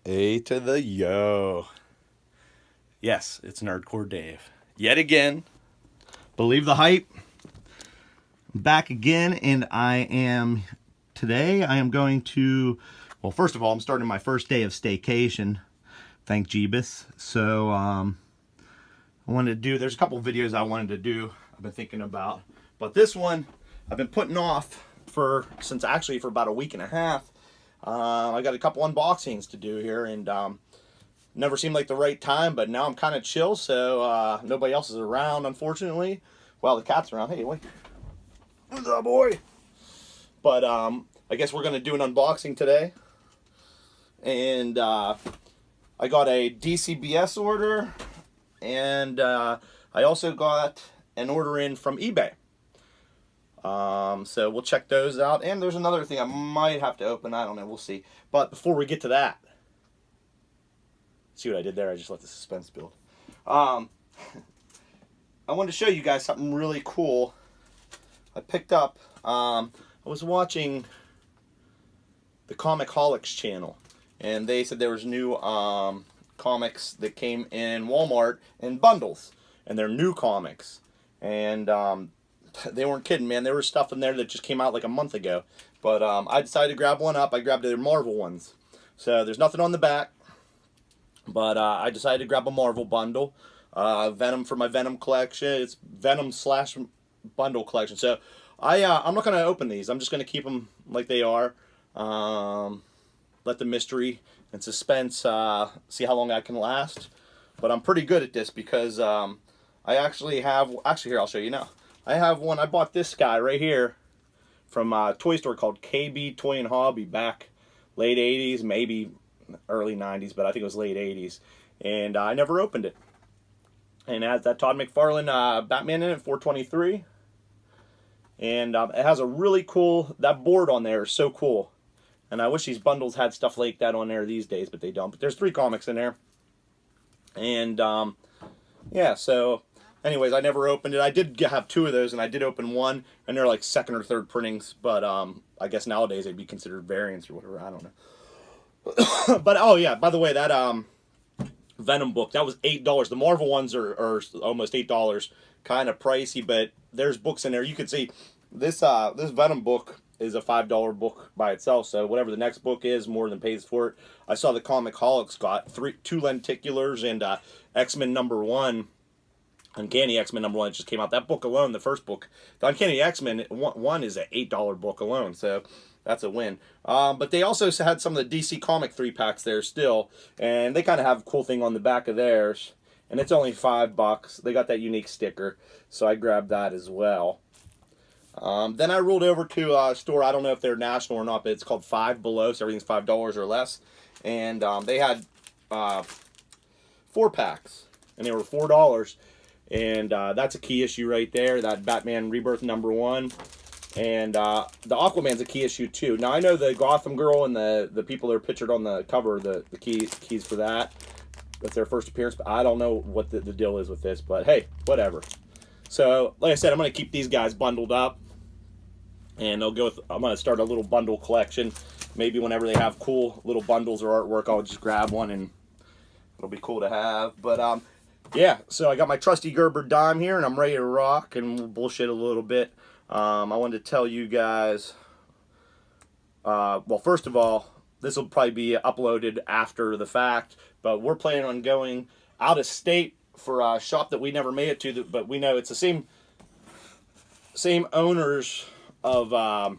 A to the yo. Yes, it's Nerdcore Dave. Yet again, believe the hype. I'm back again, and today I am going to, well, first of all, I'm starting my first day of staycation. Thank Jeebus. So, I wanted to do, there's a couple of videos I wanted to do, I've been thinking about. But this one, I've been putting off for about a week and a half. I got a couple unboxings to do here, and never seemed like the right time, but now I'm kind of chill, so nobody else is around, unfortunately. Well, the cat's around. Hey, wait. What's up, boy? But I guess we're going to do an unboxing today. And I got a DCBS order, and I also got an order in from eBay. So we'll check those out. And there's another thing I might have to open. I don't know. We'll see. But before we get to that, see what I did there? I just let the suspense build. I wanted to show you guys something really cool. I picked up, I was watching the Comic-Holics channel, and they said there was new comics that came in Walmart in bundles, and they're new comics. And they weren't kidding, man. There was stuff in there that just came out like a month ago. But I decided to grab one up. I grabbed their Marvel ones. So there's nothing on the back. But I decided to grab a Marvel bundle. Venom for my Venom collection. It's Venom / bundle collection. So I'm not going to open these. I'm just going to keep them like they are. Let the mystery and suspense see how long I can last. But I'm pretty good at this because I actually have... Actually, here, I'll show you now. I have one. I bought this guy right here from a toy store called KB Toy and Hobby back late 80s, maybe early 90s, but I think it was late 80s. And I never opened it. And it has that Todd McFarlane Batman in it, 423. And it has a really cool, that board on there is so cool. And I wish these bundles had stuff like that on there these days, but they don't. But there's 3 comics in there. And yeah, so anyways, I never opened it. I did have 2 of those, and I did open one, and they're like 2nd or 3rd printings. But I guess nowadays they'd be considered variants or whatever. I don't know. But oh yeah, by the way, that Venom book, that was $8. The Marvel ones are almost $8, kind of pricey, but there's books in there. You can see this this Venom book is a $5 book by itself, so whatever the next book is, more than pays for it. I saw the Comic-Holics got 2 lenticulars and X-Men #1. Uncanny X-Men #1 just came out. That book alone, the first book, the Uncanny X-Men 1 is an $8 book alone, so that's a win. But they also had some of the DC Comic 3-packs there still, and they kind of have a cool thing on the back of theirs, and it's only $5. They got that unique sticker, so I grabbed that as well. Then I rolled over to a store, I don't know if they're national or not, but it's called Five Below, so everything's $5 or less, and they had 4-packs, and they were $4. And that's a key issue right there, that Batman Rebirth #1. And the Aquaman's a key issue too. Now I know the Gotham Girl and the people that are pictured on the cover, the keys for that. That's their first appearance, but I don't know what the deal is with this, but hey, whatever. So, like I said, I'm going to keep these guys bundled up. And I'm going to start a little bundle collection. Maybe whenever they have cool little bundles or artwork, I'll just grab one and it'll be cool to have. But yeah, so I got my trusty Gerber dime here, and I'm ready to rock, and we'll bullshit a little bit. I wanted to tell you guys, well, first of all, this will probably be uploaded after the fact, but we're planning on going out of state for a shop that we never made it to, but we know it's the same owners of,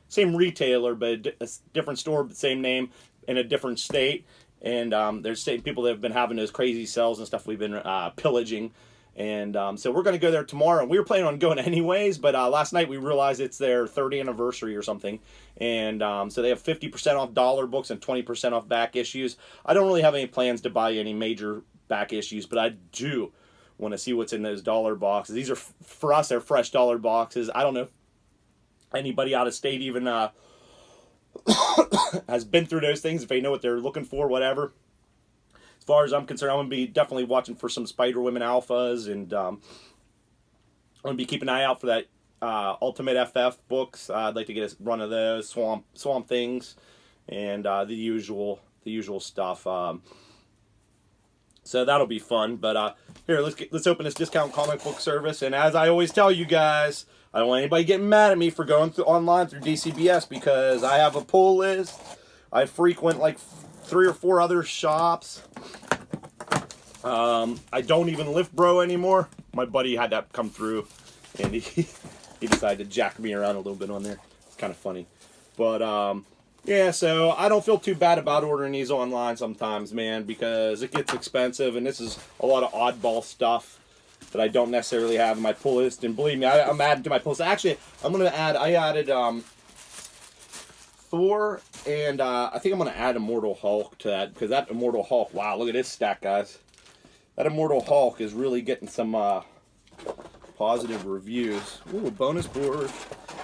same retailer, but a different store, but same name, in a different state. And there's people that have been having those crazy sales and stuff we've been pillaging. And so we're going to go there tomorrow. We were planning on going anyways, but last night we realized it's their 3rd anniversary or something. And so they have 50% off dollar books and 20% off back issues. I don't really have any plans to buy any major back issues, but I do want to see what's in those dollar boxes. These are, for us, they're fresh dollar boxes. I don't know if anybody out of state even has been through those things, if they know what they're looking for, whatever. As far as I'm concerned, I'm going to be definitely watching for some Spider Women alphas, and I'm going to be keeping an eye out for that Ultimate FF books. I'd like to get a run of those, Swamp Things, and the usual the usual stuff. So that'll be fun. But here, let's open this discount comic book service. And as I always tell you guys, I don't want anybody getting mad at me for going online through DCBS, because I have a pull list. I frequent like 3 or 4 other shops. I don't even Lift Bro anymore. My buddy had that come through, and he decided to jack me around a little bit on there. It's kind of funny. But yeah, so I don't feel too bad about ordering these online sometimes, man, because it gets expensive, and this is a lot of oddball stuff that I don't necessarily have in my pull list. And believe me, I'm adding to my pull list. Actually, I added Thor, and I think I'm going to add Immortal Hulk to that, because that Immortal Hulk, wow, look at this stack, guys. That Immortal Hulk is really getting some positive reviews. Ooh, bonus board.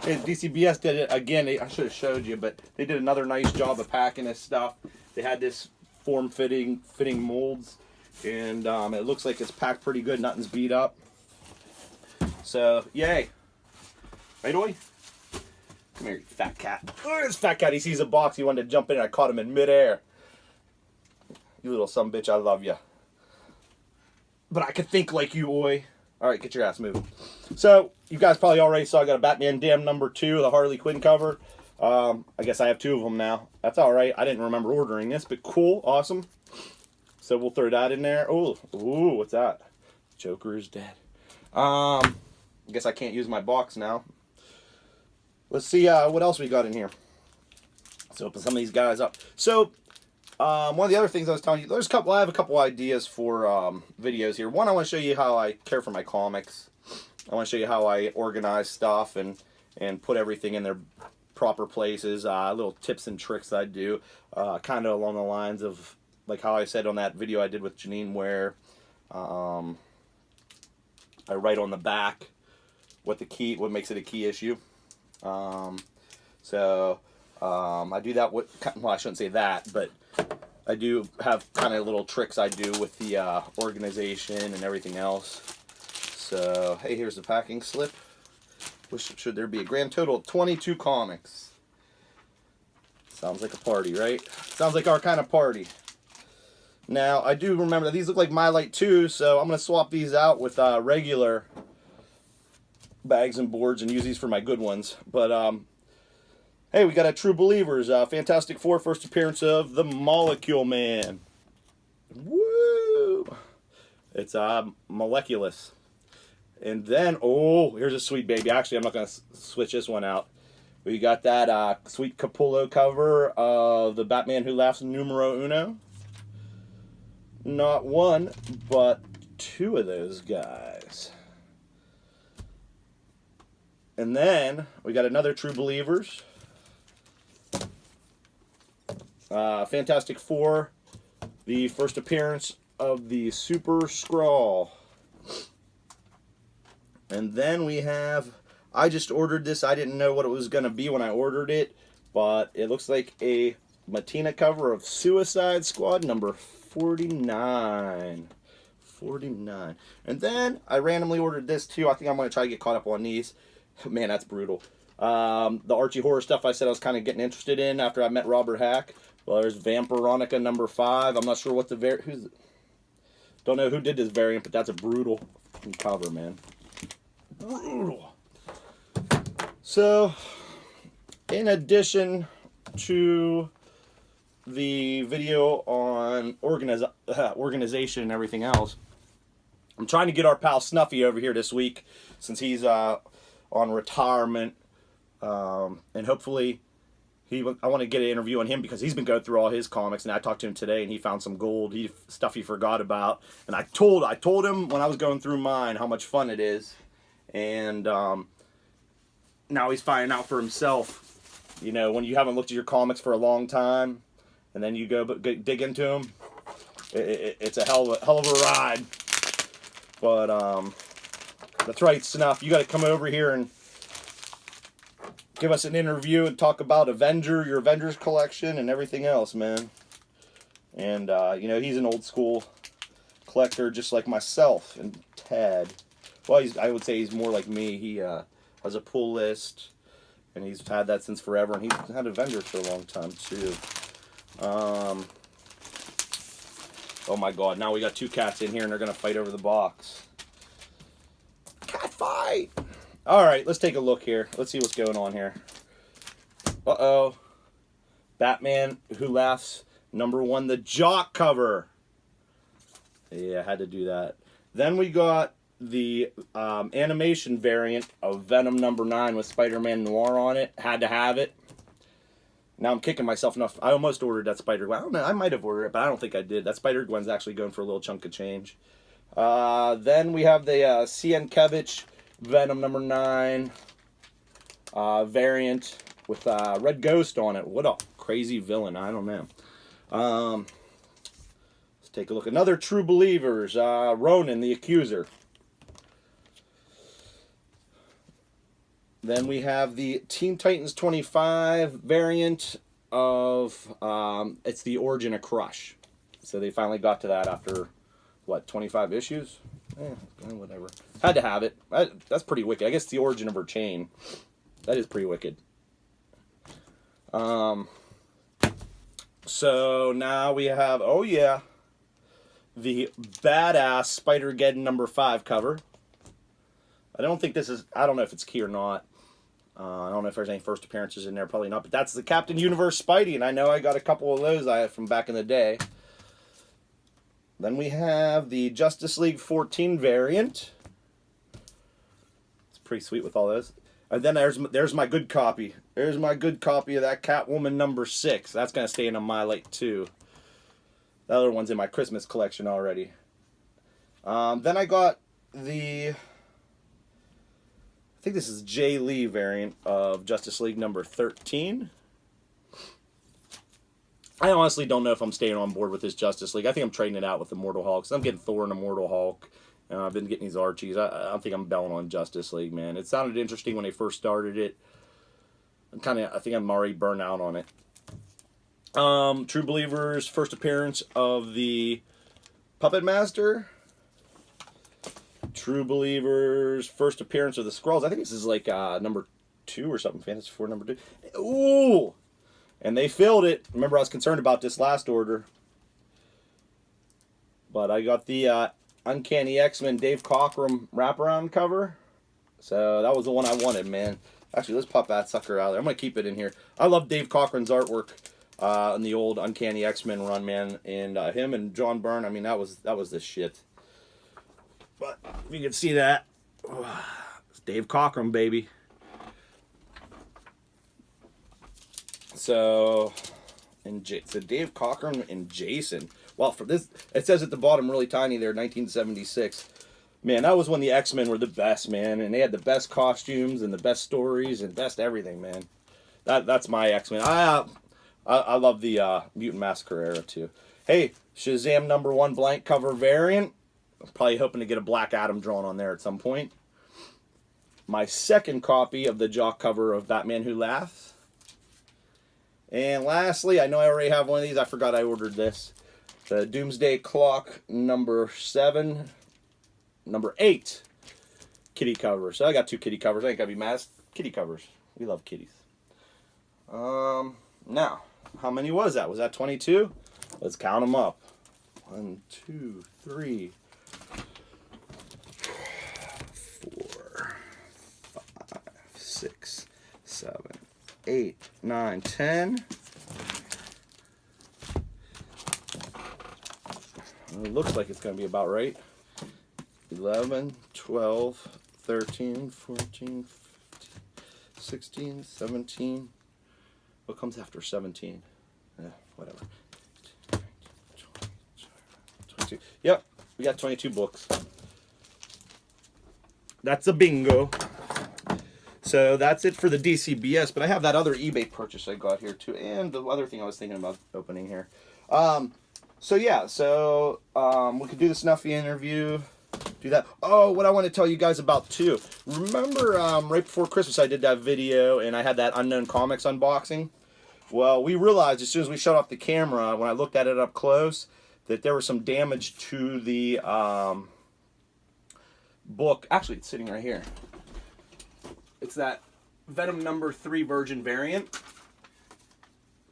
Hey, DCBS did it again. I should have showed you, but they did another nice job of packing this stuff. They had this form-fitting molds, and it looks like it's packed pretty good. Nothing's beat up. So, yay. Right, Oi? Come here, you fat cat. Look at this fat cat. He sees a box. He wanted to jump in, and I caught him in midair. You little sumbitch, I love you. But I could think like you, Oi. Alright, get your ass moving. So, you guys probably already saw I got a Batman Damn #2, the Harley Quinn cover. I guess I have 2 of them now. That's alright. I didn't remember ordering this, but cool, awesome. So we'll throw that in there. Ooh, what's that? Joker is dead. I guess I can't use my box now. Let's see what else we got in here. Let's open some of these guys up. So, one of the other things I was telling you, I have a couple ideas for videos here. One, I want to show you how I care for my comics. I want to show you how I organize stuff and put everything in their proper places. Little tips and tricks I do, kind of along the lines of like how I said on that video I did with Janine, where I write on the back what makes it a key issue. I do that with, well, I shouldn't say that, but I do have kind of little tricks I do with the organization and everything else. So, hey, here's the packing slip. Should there be a grand total of 22 comics. Sounds like a party, right? Sounds like our kind of party. Now, I do remember that these look like My Light 2, so I'm going to swap these out with regular bags and boards and use these for my good ones. But, hey, we got a True Believers, Fantastic Four, first appearance of the Molecule Man. Woo! It's Moleculous. And then, oh, here's a sweet baby. Actually, I'm not going to switch this one out. We got that sweet Capullo cover of the Batman Who Laughs numero uno. Not one, but 2 of those guys. And then we got another True Believers. Fantastic Four, the first appearance of the Super Skrull. And then we have, I just ordered this. I didn't know what it was going to be when I ordered it, but it looks like a Matina cover of Suicide Squad number 49. 49. And then I randomly ordered this too. I think I'm going to try to get caught up on these. Man, that's brutal. The Archie horror stuff I said I was kind of getting interested in after I met Robert Hack. Well, there's Vampironica number 5. I'm not sure what don't know who did this variant, but that's a brutal cover, man. Brutal. So, in addition to the video on organization and everything else, I'm trying to get our pal Snuffy over here this week, since he's on retirement, and hopefully I want to get an interview on him, because he's been going through all his comics, and I talked to him today, and he found some gold, stuff he forgot about, and I told him when I was going through mine how much fun it is, and now he's finding out for himself. You know, when you haven't looked at your comics for a long time, and then you go dig into them, it's a hell of a ride. But that's right, Snuff. You got to come over here and give us an interview and talk about your Avengers collection and everything else, man. And you know, he's an old school collector, just like myself and Ted. Well, I would say he's more like me. He has a pull list, and he's had that since forever, and he's had Avengers for a long time too. Oh my god, now we got 2 cats in here and they're gonna fight over the box. Cat fight! Alright, let's take a look here. Let's see what's going on here. Uh-oh. Batman Who Laughs, #1, the Jock cover. Yeah, I had to do that. Then we got the animation variant of Venom #9 with Spider-Man Noir on it. Had to have it. Now I'm kicking myself enough. I almost ordered that Spider-Gwen. I don't know, I might have ordered it, but I don't think I did. That Spider-Gwen's actually going for a little chunk of change. Then we have the Sienkiewicz Venom #9 variant with Red Ghost on it. What a crazy villain. I don't know. Let's take a look. Another True Believers. Ronan the Accuser. Then we have the Teen Titans 25 variant of, it's the origin of Crush. So they finally got to that after, what, 25 issues? Whatever. Had to have it. That's pretty wicked. I guess the origin of her chain. That is pretty wicked. So now we have, oh yeah, the badass Spider-Geddon #5 cover. I don't think this is, I don't know if it's key or not. I don't know if there's any first appearances in there, probably not. But that's the Captain Universe Spidey, and I know I got a couple of those from back in the day. Then we have the Justice League 14 variant. It's pretty sweet with all those. And then there's my good copy. There's my good copy of that Catwoman #6. That's going to stay in a My Light too. The other one's in my Christmas collection already. Then I got the, I think this is Jay Lee variant of Justice League #13. I honestly don't know if I'm staying on board with this Justice League. I think I'm trading it out with Immortal Hulk. I'm getting Thor and Immortal Hulk. And I've been getting these Archies. I don't think I'm belling on Justice League, man. It sounded interesting when they first started it. I think I'm already burnt out on it. True Believers, first appearance of the Puppet Master. True Believers, first appearance of the Skrulls. I think this is like #2 or something. Fantasy 4 #2. Ooh! And they filled it. Remember, I was concerned about this last order. But I got the Uncanny X-Men Dave Cockrum wraparound cover. So that was the one I wanted, man. Actually, let's pop that sucker out there. I'm going to keep it in here. I love Dave Cochrum's artwork in the old Uncanny X-Men run, man. And him and John Byrne, I mean, that was the shit. But if you can see that, it's Dave Cockrum, baby. So Dave Cockrum and Jason. Well, for this, it says at the bottom really tiny there, 1976. Man, that was when the X-Men were the best, man. And they had the best costumes and the best stories and best everything, man. That's my X-Men. I love the Mutant Massacre era, too. Hey, Shazam #1 blank cover variant. I'm probably hoping to get a Black Adam drawn on there at some point. My second copy of the Jock cover of Batman Who Laughs. And lastly, I know I already have one of these. I forgot I ordered this. The Doomsday Clock #7, #8 kitty cover. So I got 2 kitty covers. I ain't gotta be mad. Kitty covers. We love kitties. Now, how many was that? Was that 22? Let's count them up. 1, 2, 3, 4, 5, 6, 7, 8, 9, 10. It looks like it's going to be about right. 11, 12, 13, 14, 15, 16, 17. What comes after 17? Whatever. 22. Yep, we got 22 books. That's a bingo. So that's it for the DCBS, but I have that other eBay purchase I got here too, and the other thing I was thinking about opening here. So we could do the Snuffy interview, do that. Oh, what I want to tell you guys about too. Remember right before Christmas I did that video and I had that Unknown Comics unboxing? Well, we realized as soon as we shut off the camera, when I looked at it up close, that there was some damage to the book. Actually, it's sitting right here. It's that Venom #3 Virgin variant.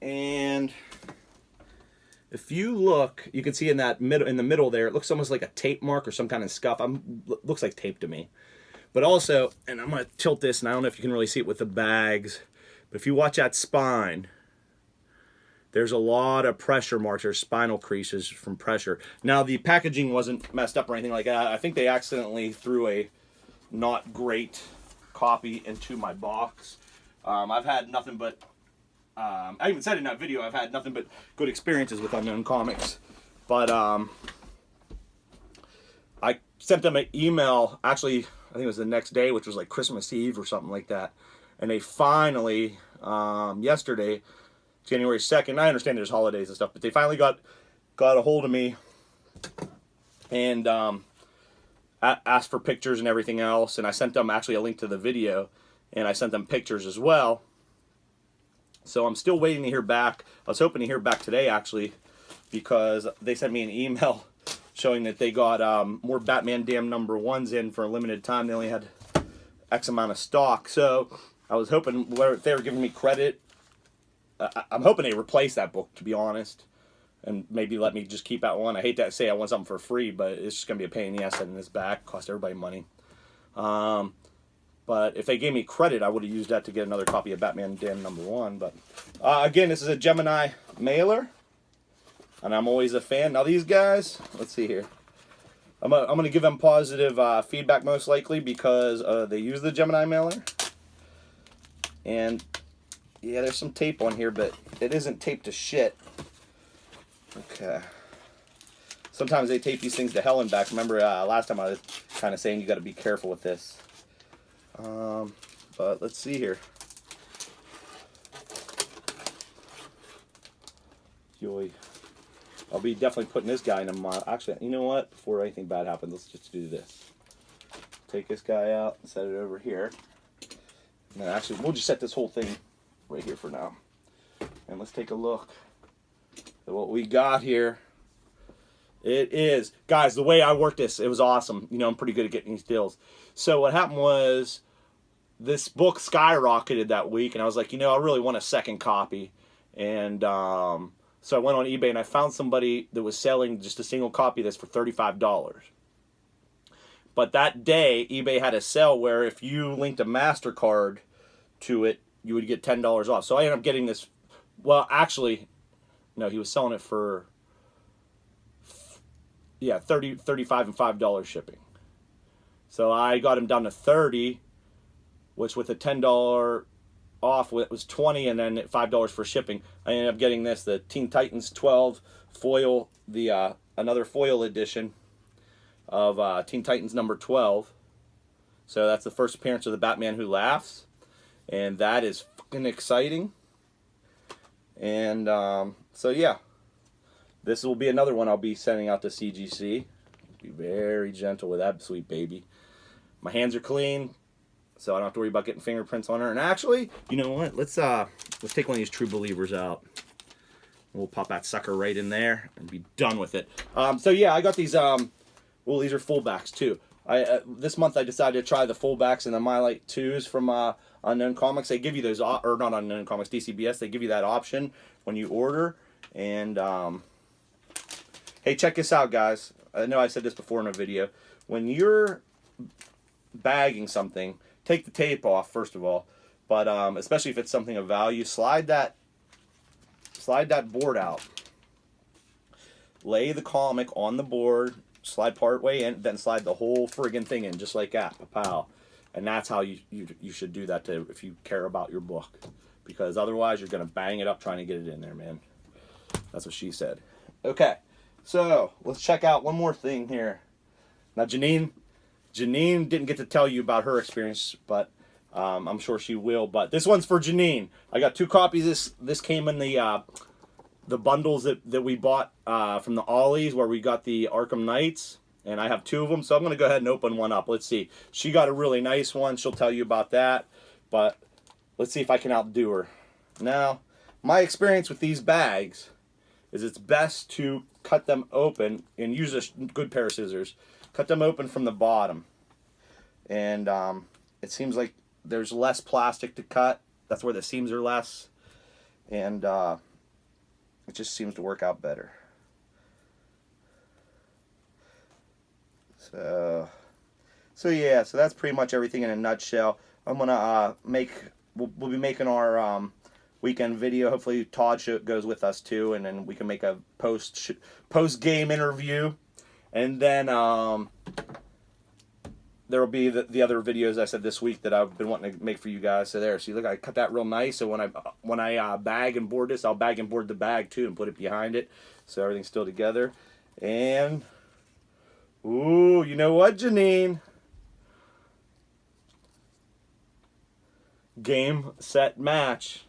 And if you look, you can see in that in the middle there, it looks almost like a tape mark or some kind of scuff. Looks like tape to me. But also, and I'm going to tilt this, and I don't know if you can really see it with the bags, but if you watch that spine, there's a lot of pressure marks or spinal creases from pressure. Now, the packaging wasn't messed up or anything like that. I think they accidentally threw a not great copy into my box. I've had nothing but, I even said in that video, I've had nothing but good experiences with Unknown Comics. But I sent them an email, actually, I think it was the next day, which was like Christmas Eve or something like that. And they finally, yesterday, January 2nd, I understand there's holidays and stuff, but they finally got a hold of me and asked for pictures and everything else. And I sent them actually a link to the video, and I sent them pictures as well. So I'm still waiting to hear back. I was hoping to hear back today, actually, because they sent me an email showing that they got more Batman Damn #1s in for a limited time. They only had X amount of stock. So I was hoping if they were giving me credit, I'm hoping they replace that book, to be honest, and maybe let me just keep that one. I hate to say I want something for free, but it's just going to be a pain in the ass sending this back. Cost everybody money. But if they gave me credit, I would have used that to get another copy of Batman Damn #1. But again, this is a Gemini mailer, and I'm always a fan. Now these guys, let's see here. I'm gonna give them positive feedback most likely because they use the Gemini mailer. And yeah, there's some tape on here, but it isn't taped to shit. Okay. Sometimes they tape these things to hell and back. Remember last time I was kind of saying you got to be careful with this. But let's see here. Joy. I'll be definitely putting this guy in a mod. Actually, you know what? Before anything bad happens, let's just do this. Take this guy out and set it over here. And then actually, we'll just set this whole thing right here for now. And let's take a look at what we got here. It is, guys, the way I worked this, it was awesome. You know, I'm pretty good at getting these deals. So what happened was this book skyrocketed that week, and I was like, you know, I really want a second copy. And so I went on eBay and I found somebody that was selling just a single copy of this for $35. But that day, eBay had a sale where if you linked a MasterCard to it, you would get $10 off. So I ended up getting this. Well, actually, no, he was selling it for, yeah, $35 and $5 shipping. So I got him down to 30, which with a $10 off, it was 20, and then $5 for shipping. I ended up getting this, the Teen Titans 12 foil, the another foil edition of Teen Titans #12. So that's the first appearance of the Batman Who Laughs, and that is fucking exciting. And so yeah, this will be another one I'll be sending out to CGC. Be very gentle with that sweet baby. My hands are clean, so I don't have to worry about getting fingerprints on her. And actually, you know what? Let's take one of these True Believers out. We'll pop that sucker right in there and be done with it. So yeah, I got these. Well, these are fullbacks too. This month I decided to try the fullbacks and the My Light 2s from Unknown Comics. They give you those, or not Unknown Comics, DCBS. They give you that option when you order. And hey, check this out, guys. I know I said this before in a video. When you're bagging something, take the tape off first of all. But especially if it's something of value, slide that board out. Lay the comic on the board. Slide part way in, then slide the whole friggin' thing in, just like that, pow. And that's how you should do that if you care about your book, because otherwise you're gonna bang it up trying to get it in there, man. That's what she said. Okay, so let's check out one more thing here. Now Janine didn't get to tell you about her experience, but I'm sure she will. But this one's for Janine. I got 2 copies. This came in the bundles that we bought from the Ollies, where we got the Arkham Knights, and I have 2 of them, so I'm going to go ahead and open one up. Let's see. She got a really nice one. She'll tell you about that, but let's see if I can outdo her. Now, my experience with these bags is it's best to cut them open and use a good pair of scissors. Cut them open from the bottom, and it seems like there's less plastic to cut. That's where the seams are less, and it just seems to work out better. So yeah, so that's pretty much everything in a nutshell. I'm gonna we'll be making our weekend video. Hopefully Todd goes with us too, and then we can make a post game interview, and then there will be the other videos I said this week that I've been wanting to make for you guys. So there, see, look, I cut that real nice. So when I bag and board this, I'll bag and board the bag too and put it behind it, so everything's still together. And ooh, you know what, Janine? Game, set, match.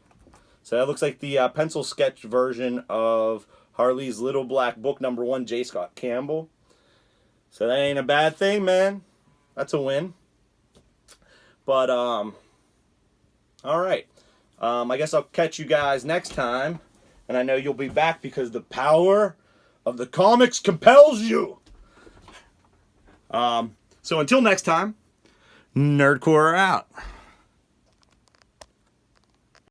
So that looks like the pencil sketch version of Harley's Little Black Book #1, J. Scott Campbell. So that ain't a bad thing, man. That's a win. But, all right. I guess I'll catch you guys next time. And I know you'll be back because the power of the comics compels you. So until next time, Nerdcore out.